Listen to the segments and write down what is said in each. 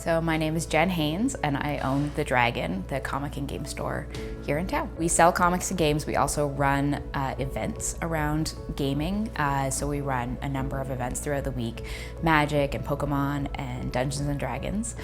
So my name is Jen Haynes and I own The Dragon, the comic and game store here in town. We sell comics and games. We also run events around gaming. So we run a number of events throughout the week, Magic and Pokemon and Dungeons and Dragons.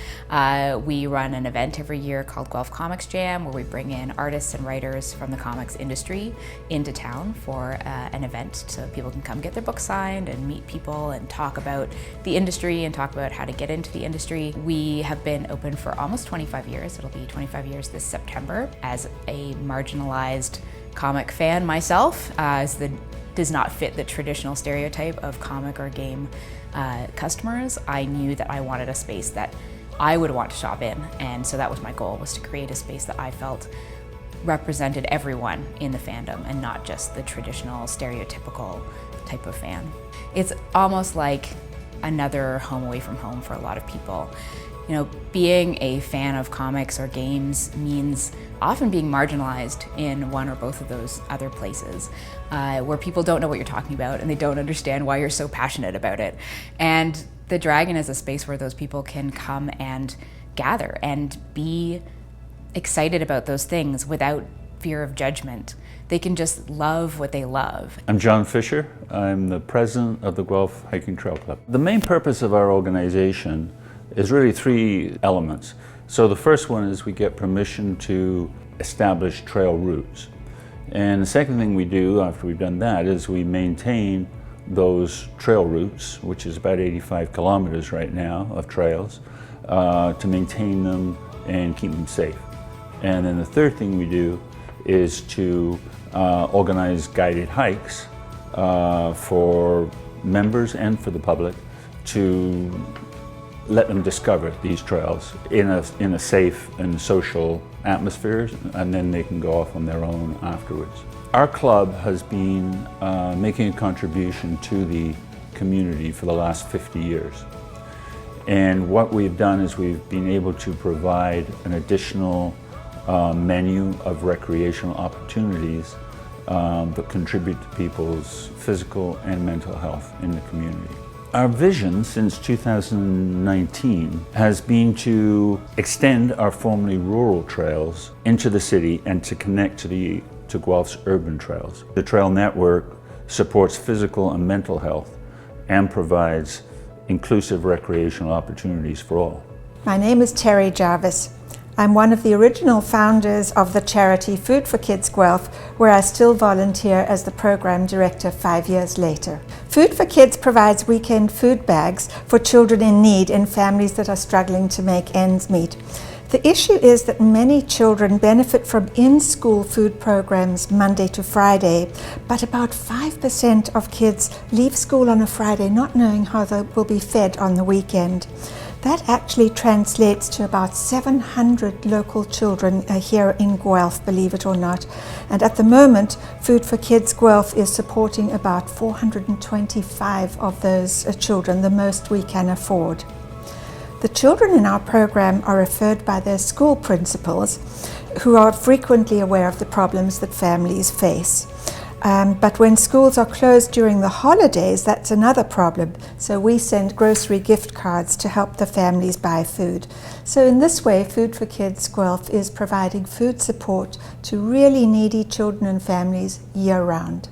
We run an event every year called Guelph Comics Jam, where we bring in artists and writers from the comics industry into town for an event so people can come get their books signed and meet people and talk about the industry and talk about how to get into the industry. We have been open for almost 25 years. It'll be 25 years this September. As a marginalized comic fan myself, does not fit the traditional stereotype of comic or game customers, I knew that I wanted a space that I would want to shop in, and so that was my goal, was to create a space that I felt represented everyone in the fandom and not just the traditional stereotypical type of fan. It's almost like another home away from home for a lot of people. You know, being a fan of comics or games means often being marginalized in one or both of those other places, where people don't know what you're talking about and they don't understand why you're so passionate about it. And The Dragon is a space where those people can come and gather and be excited about those things without fear of judgment. They can just love what they love. I'm John Fisher. I'm the president of the Guelph Hiking Trail Club. The main purpose of our organization is really three elements. So the first one is we get permission to establish trail routes. And the second thing we do after we've done that is we maintain those trail routes, which is about 85 kilometers right now of trails, to maintain them and keep them safe. And then the third thing we do is to organize guided hikes for members and for the public to let them discover these trails in a safe and social atmosphere, and then they can go off on their own afterwards. Our club has been making a contribution to the community for the last 50 years. And what we've done is we've been able to provide an additional menu of recreational opportunities that contribute to people's physical and mental health in the community. Our vision since 2019 has been to extend our formerly rural trails into the city and to connect to Guelph's urban trails. The trail network supports physical and mental health and provides inclusive recreational opportunities for all. My name is Terry Jarvis. I'm one of the original founders of the charity Food for Kids Guelph, where I still volunteer as the program director 5 years later. Food for Kids provides weekend food bags for children in need in families that are struggling to make ends meet. The issue is that many children benefit from in-school food programs Monday to Friday, but about 5% of kids leave school on a Friday not knowing how they will be fed on the weekend. That actually translates to about 700 local children here in Guelph, believe it or not. And at the moment, Food for Kids Guelph is supporting about 425 of those children, the most we can afford. The children in our program are referred by their school principals, who are frequently aware of the problems that families face. But when schools are closed during the holidays, that's another problem. So we send grocery gift cards to help the families buy food. So in this way, Food for Kids Guelph is providing food support to really needy children and families year-round.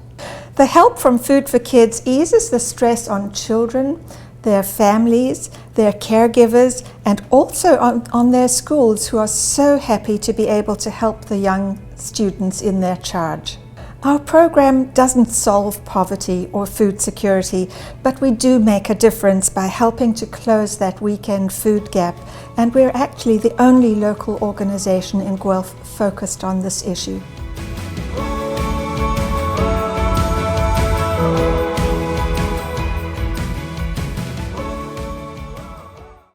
The help from Food for Kids eases the stress on children, their families, their caregivers, and also on their schools, who are so happy to be able to help the young students in their charge. Our program doesn't solve poverty or food security, but we do make a difference by helping to close that weekend food gap, and we're actually the only local organization in Guelph focused on this issue.